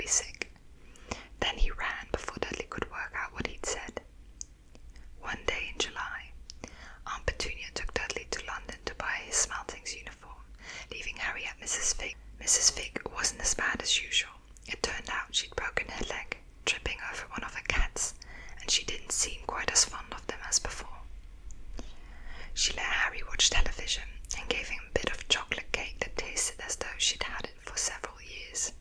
sick. Then he ran before Dudley could work out what he'd said. One day in July, Aunt Petunia took Dudley to London to buy his smelting's uniform, leaving Harry at Mrs. Fig. Mrs. Fig wasn't as bad as usual. It turned out she'd broken her leg, tripping over one of her cats, and she didn't seem quite as fond of them as before. She let Harry watch television and gave him a bit of chocolate cake that tasted as though she'd had it for several years.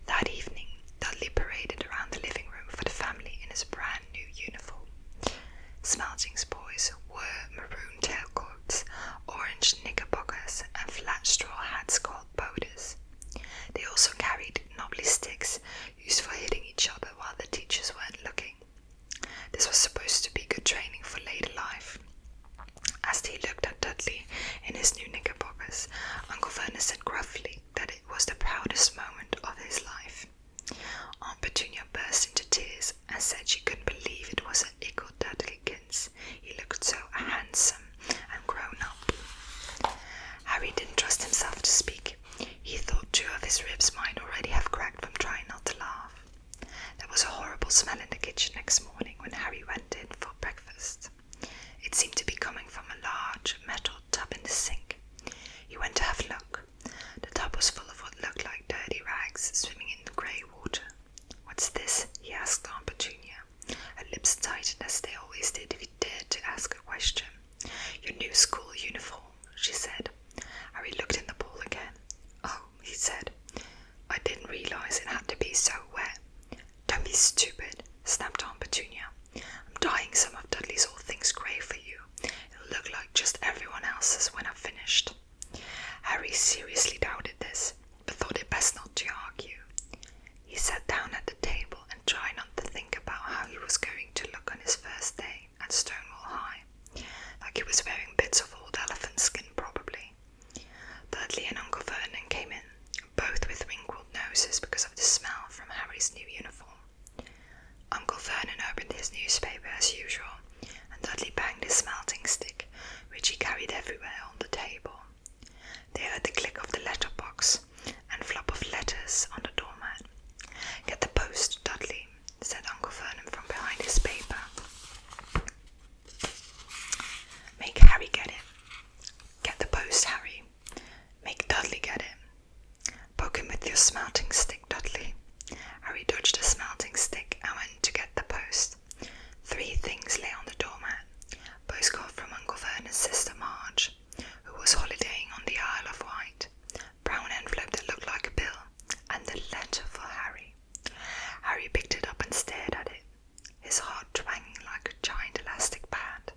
That evening, Dudley paraded around the living room for the family in his brand new uniform. Smelting's boys wore maroon tailcoats, orange knickerbockers, and flat straw hats called boders. They also carried knobbly sticks used for hitting each other while the teachers weren't looking. This was supposed to be good training for later life. As he looked at Dudley in his new knickerbockers, Uncle Vernon said gruffly that it was the proudest moment of his life. Aunt Petunia burst into tears and said she couldn't believe it was an Ickle Dudleykins. He looked so handsome and grown up. Harry didn't trust himself to speak. He thought 2 of his ribs might already have cracked from trying not to laugh. There was a horrible smell in the kitchen next morning when Harry went in for breakfast. It seemed to be coming from a large metal tub in the sink. He went to have a look. The tub was full of what looked like dirty rags swimming in grey water. "What's this?" he asked Aunt Petunia. Her lips tightened as they always did if he dared to ask a question. "Your new school uniform," she said. Harry looked in the bowl again. "Oh," he said, "I didn't realise it had to be so wet." "Don't be stupid," snapped Aunt Petunia. "I'm dyeing some of Dudley's old things grey for you. It'll look like just everyone else's when I've finished." Harry seriously doubted this, but thought it best not to argue. He sat down at the table and tried not to think about how he was going to look on his first day at Stonewall High, like he was wearing bits of old elephant skin probably. Dudley and Uncle Vernon came in, both with wrinkled noses because of the smell from Harry's new uniform. Uncle Vernon opened his newspaper as usual, and Dudley banged his smelting stick, which he carried everywhere, on the table. They heard the click of the letterbox and flop of letters on the doormat. "Get the post, Dudley," said Uncle Vernon from behind his paper. "Make Harry get it." "Get the post, Harry." "Make Dudley get it." "Poke him with your smelting stick, Dudley." Harry dodged the smelting stick and went to get the post. 3 things lay on the doormat. Postcard from Uncle Vernon's sister Marge, who was holidaying on the Isle of Wight. Brown envelope that looked like a bill, and the letter for Harry. Harry picked it up and stared at it, his heart twanging like a giant elastic band.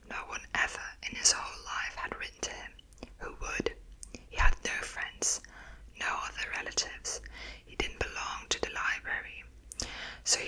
No one ever in his whole life had written to him. Who would? He had no friends, no other relatives. He didn't belong to the library, so he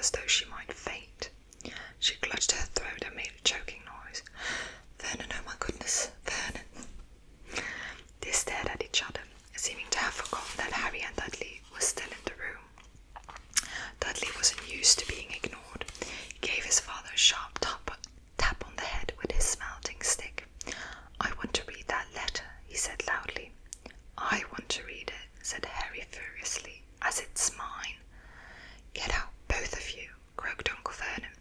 as though she might faint. She clutched her throat and made a choking noise. "Vernon, oh my goodness, Vernon." They stared at each other, seeming to have forgotten that Harry and Dudley were still in the room. Dudley wasn't used to being ignored. He gave his father a sharp tap on the head with his smelting stick. "I want to read that letter," he said loudly. "I want to read it," said Harry furiously, "as it's mine." "Get out, both of you," croaked Uncle Vernon,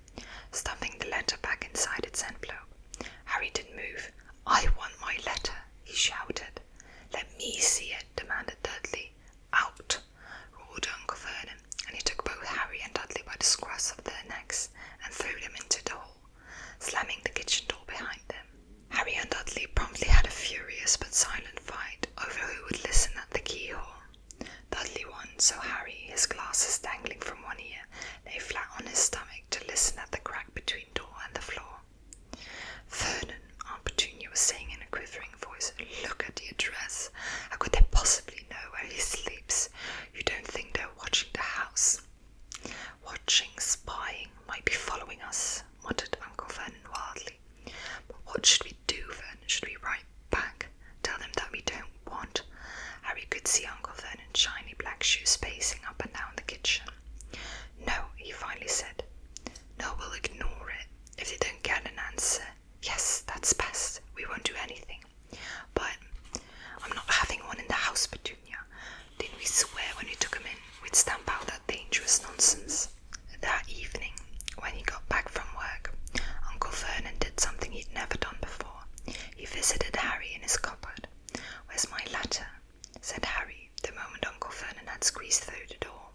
stuffing the letter back inside its envelope. Harry didn't move. "I want my letter," he shouted. "Let me see it," demanded Dudley. "Out," roared Uncle Vernon, and he took both Harry and Dudley by the scruffs of their necks and threw them into the hall, slamming the kitchen door behind them. Harry and Dudley promptly had a furious but silent fight over who would listen at the keyhole. Dudley won, so Harry, his glasses dangling from one ear, lay flat on his stomach to listen at the crack between door and the floor. "Vernon," Aunt Petunia was saying in a quivering voice, "look at the address. How could they possibly know where he sleeps? You don't think they're watching the house?" "Watching, spying, might be following us," muttered Uncle Vernon wildly. "But what should we do, Vernon? Should we write back? Tell them that we don't want—" Harry could see Uncle Vernon's shiny black shoes pacing up and down the kitchen. "No," he finally said. "No, we'll ignore it. If they don't get an answer, yes, that's best. We won't do anything. But I'm not having one in the house, Petunia. Didn't we swear when we took him in we'd stamp out that dangerous nonsense?" That evening, when he got back from work, Uncle Vernon did something he'd never done before. He visited Harry in his cupboard. "Where's my letter?" said Harry, the moment Uncle Vernon had squeezed through the door.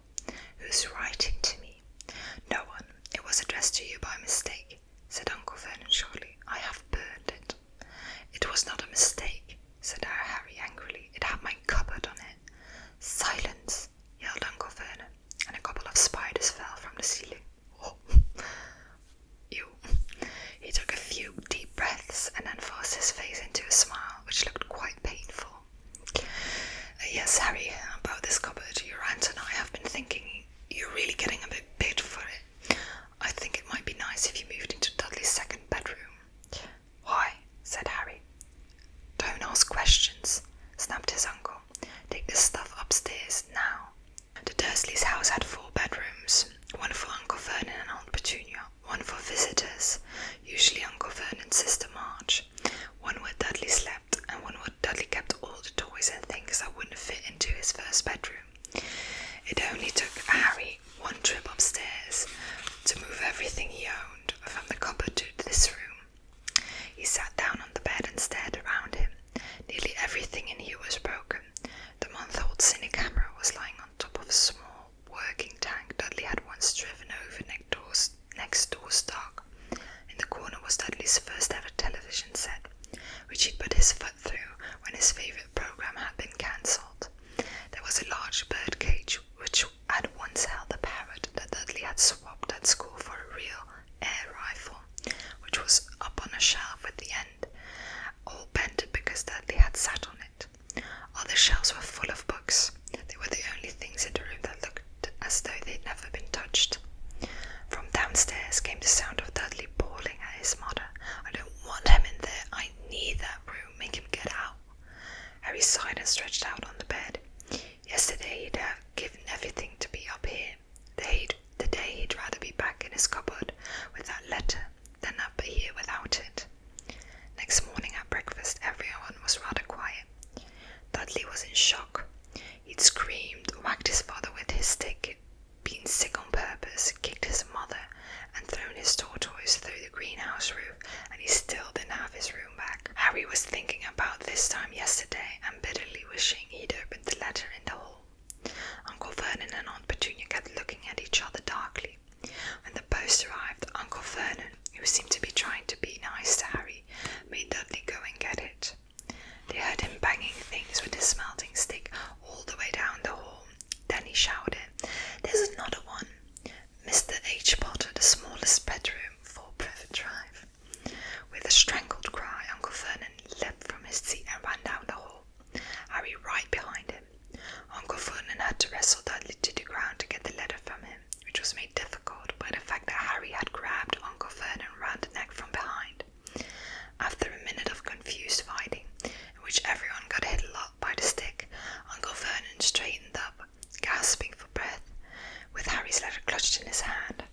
clutched in his hand.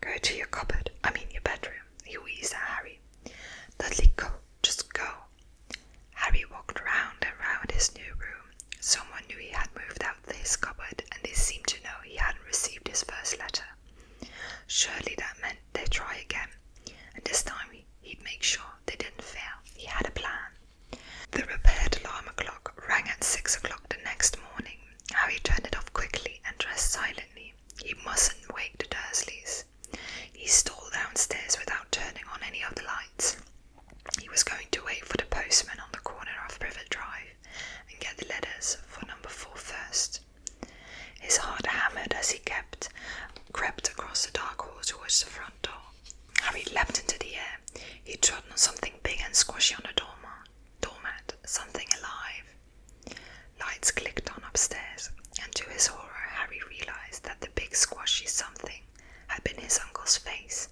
"Go to your your bedroom," he wheezed at Harry. "Dudley, go, just go." Harry walked round and round his new room. Someone knew he had moved out of his cupboard, and they seemed to know he hadn't received his first letter. Surely that meant they'd try again, and this time he'd make sure they didn't fail. He had a plan. The repaired alarm clock rang at 6 o'clock the next morning. Harry turned it off quickly and dressed silently. He mustn't wake the Dursleys. He stole downstairs without turning on any of the lights. He was going to wait for the postman on the corner of Privet Drive and get the letters for number 4 first. His heart hammered as he crept across the dark hall towards the front door. Harry leapt into the air. He trod on something big and squashy on the doormat, something alive. Lights clicked on upstairs, and to his horror Harry realised that the big squashy something had been his uncle's face.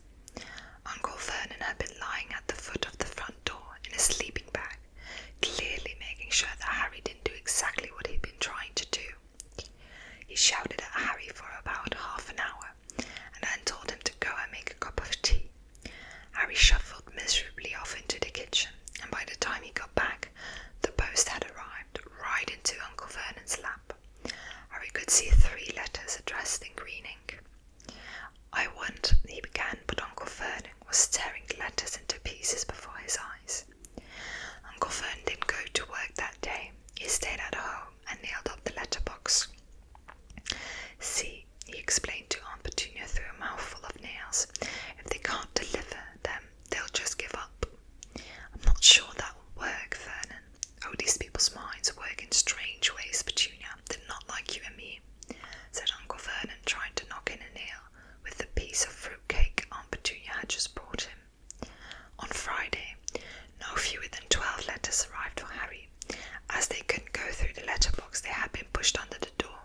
Uncle Vernon had been lying at the foot of the front door in a sleeping bag, clearly making sure that Harry didn't do exactly what he'd been trying to do. He shouted at Harry for about half an hour, and then told him to go and make a cup of tea. Harry shuffled miserably off into the kitchen, and by the time he got back, the post had arrived right into Uncle Vernon's lap. Harry could see 3 letters addressed in green ink. "I want," he began, but Uncle Vernon was tearing the letters into pieces before his eyes. Uncle Vernon didn't go to work that day. He stayed at home and nailed up the letterbox. "See," he explained to Aunt Petunia through a mouthful of nails, "if they can't deliver them, they'll just give up." "I'm not sure that will work, Vernon." "Oh, these people's minds work in strange ways, Petunia. They're not like you and me," said Uncle Vernon, trying to knock in a nail with the piece of fruit cake Aunt Petunia had just brought him. On Friday, no fewer than 12 letters arrived for Harry. As they couldn't go through the letterbox, they had been pushed under the door,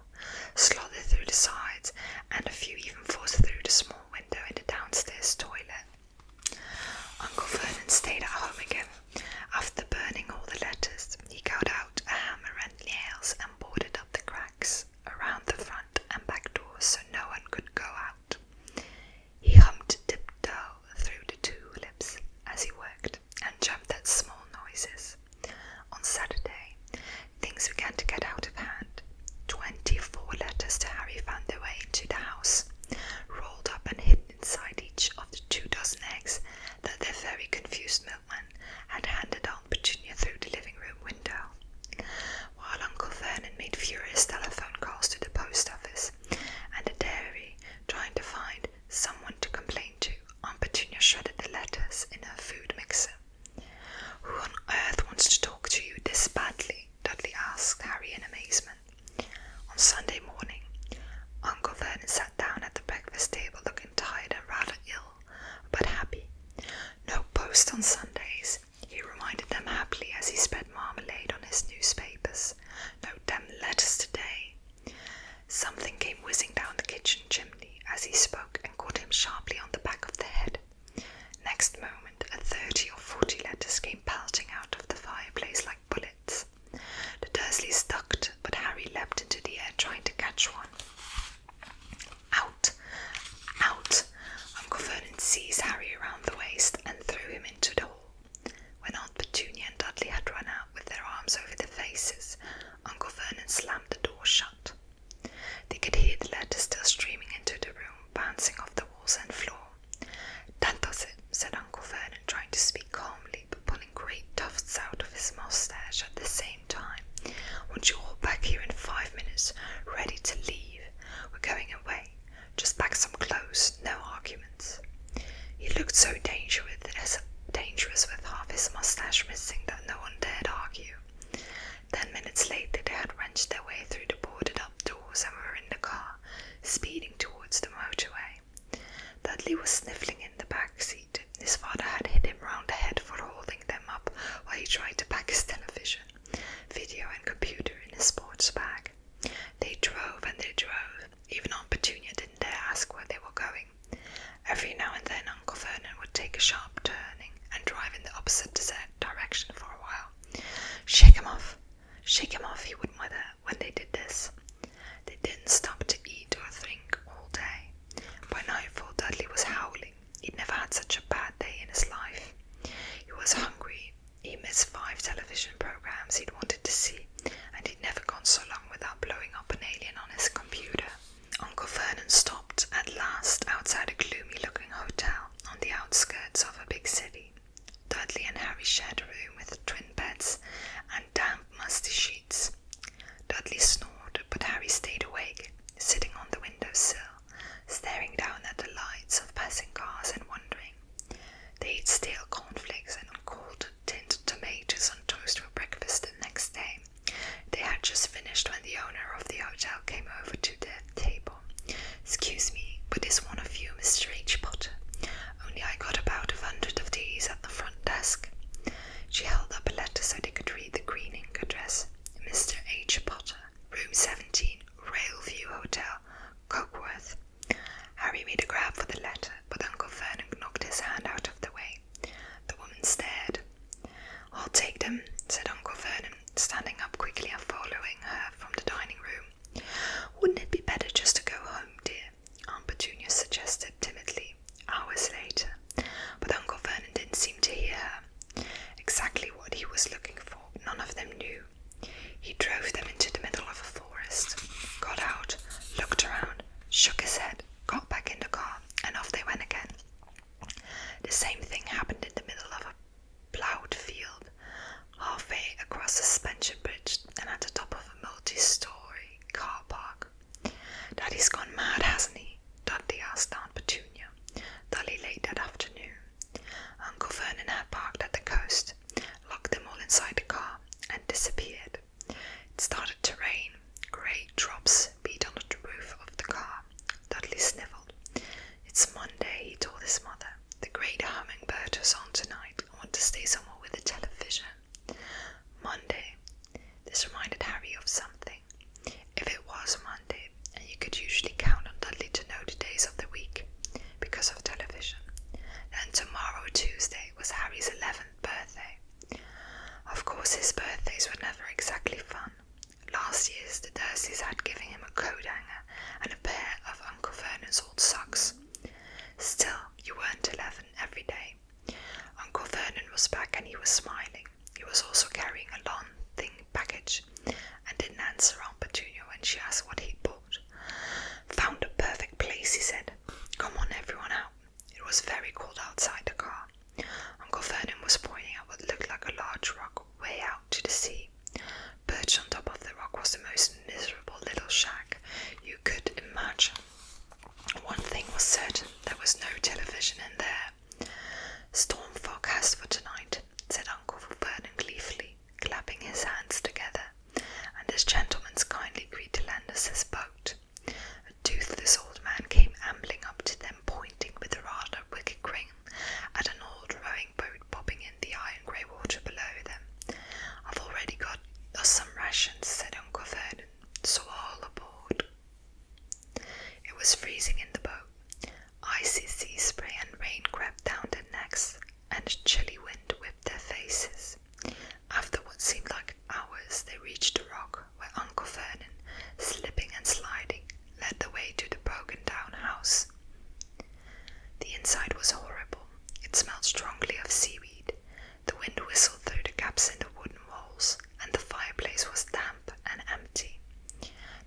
slotted through the sides, and a few even forced through the small window in the downstairs toilet. Uncle Vernon stayed at home again. After burning all the letters, he got out a hammer and nails and boarded up the cracks around the front and back doors so no one could go out. He hummed tiptoe through the tulips as he worked and jumped at small noises. On Saturday, things began to get out of hand. 24 letters to Harry found their way into the house, rolled up and hidden inside each of the 24 eggs that their very confused milkman had handed Aunt Petunia through the living room window. While Uncle Vernon made furious telephone calls to the post office and the dairy, trying to find someone to complain to, Aunt Petunia shredded the letters in her food mixer. "Who on earth wants to talk to you this badly?" Dudley asked Harry in amazement. On Sunday morning, Uncle Vernon sat down at the breakfast table looking tired and rather ill, but happy. "No post on Sundays," he reminded them happily as he spread marmalade on his newspapers. "No damn letters today." Something came whizzing down the kitchen chimney as he spoke and caught him sharply on the back of the head. Next moment, 30 or 40 letters came pelting out of the fireplace like bullets. The Dursleys ducked, but Harry leapt into the air trying to catch one. "Out! Out!" Uncle Vernon seized Harry around the waist and threw him into the hall. When Aunt Petunia and Dudley had run out with their arms over their faces, Uncle Vernon slammed the door shut. They could hear the letters still streaming into the room, bouncing off the walls and floor. "That does it," said Uncle Vernon, trying to speak calmly, but pulling great tufts out of his moustache at the same time. "Want you all back here in 5 minutes, ready to leave. We're going away. Just pack some clothes, no arguments." He looked so dangerous with half his moustache missing that no one dared argue. 10 minutes later they had wrenched their way through the boarded up doors and were in the car, speeding towards the motorway. Dudley was sniffling in the back seat. His father had hit him round the head for holding them up while he tried to pack his television, video and computer in his sports bag. They drove and they drove. Even Aunt Petunia didn't dare ask where they were going. Every now and then Uncle Vernon would take a sharp turning and drive in the opposite direction for a while. Shake him off, he would mutter when they did this. They didn't stop to eat or drink "Excuse me, but is one of you Mr. H. Potter? Only I got about 100 of these at the front desk." She held up a letter so they could read the green ink address. "Mr. H. Potter, room 17, Railview Hotel, Cokeworth." Harry made a grab for the letter, but Uncle Vernon knocked his hand out of the way. The woman stared. "I'll take them," said Uncle Vernon, standing up quickly and following her from the dining room. "Wouldn't it be better just to go home, dear?" Aunt Petunia suggested timidly, hours later, but Uncle Vernon didn't seem to hear her. Exactly what he was looking for, none of them knew. He drove them into the middle of a forest, got out, looked around, shook his head, got back in the car, and off they went again. The same thing happened in the middle of a ploughed field, halfway across a suspension bridge, and at the top of a multi-story car park. "Daddy's gone mad, hasn't he?" Dudley asked Aunt Petunia, dully late that afternoon. Uncle Vernon had parked at the coast, locked them all inside the car, and disappeared. It started to rain. Great drops beat on the roof of the car. Dudley sniffled. "It's Monday," he told his mother. "The great hummingbird was on tonight. I want to stay somewhere with the television." Monday. This reminded Harry of something. If it was Monday, and you could usually count on Dudley to know the days of the week, because of television, then tomorrow, Tuesday, was Harry's 11th birthday. Of course, his birthdays were never exactly fun. Last year's the Dursleys had given him a coat hanger and a pair of Uncle Vernon's old socks. Still, you weren't 11 every day. Uncle Vernon was back and he was smiling. He was also carrying a long, thin package and didn't answer Aunt Petunia when she asked what he'd bought. "Found the perfect place," he said. "Come on, everyone out." It was very cold outside the car. Uncle Vernon was pointing at what looked like a large rock way out to the sea. Perched on top of the rock was the most miserable little shack you could imagine. One thing was certain, there was no television in there. "Storm forecast for tonight," said Uncle Vernon gleefully, clapping his hands together, and this gentleman's kindly agreed to lend us his boat. A toothless old man came ambling up to them, pointing with a rather wicked grin at an old rowing boat bobbing in the iron grey water below them. "I've already got us some rations," said Uncle Vernon, "so all aboard." It was freezing in the boat. Icy sea spray and rain crept down their necks, and a chilly wind whipped their faces. After what seemed like hours, they reached the rock where Uncle Vernon, slipping and sliding, led the way to the broken-down house. The inside was horrible. It smelled strongly of seaweed. The wind whistled through the gaps in the wooden walls, and the fireplace was damp and empty.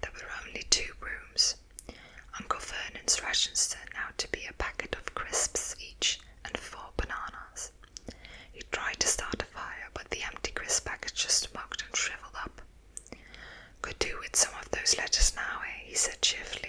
There were only 2 rooms. Uncle Vernon's rations turned out to be a packet of crisps each and 4 bananas. He tried to start a fire, but the empty crisp packet just smoked and shriveled up. "Could do with some of those letters now, eh?" he said cheerfully.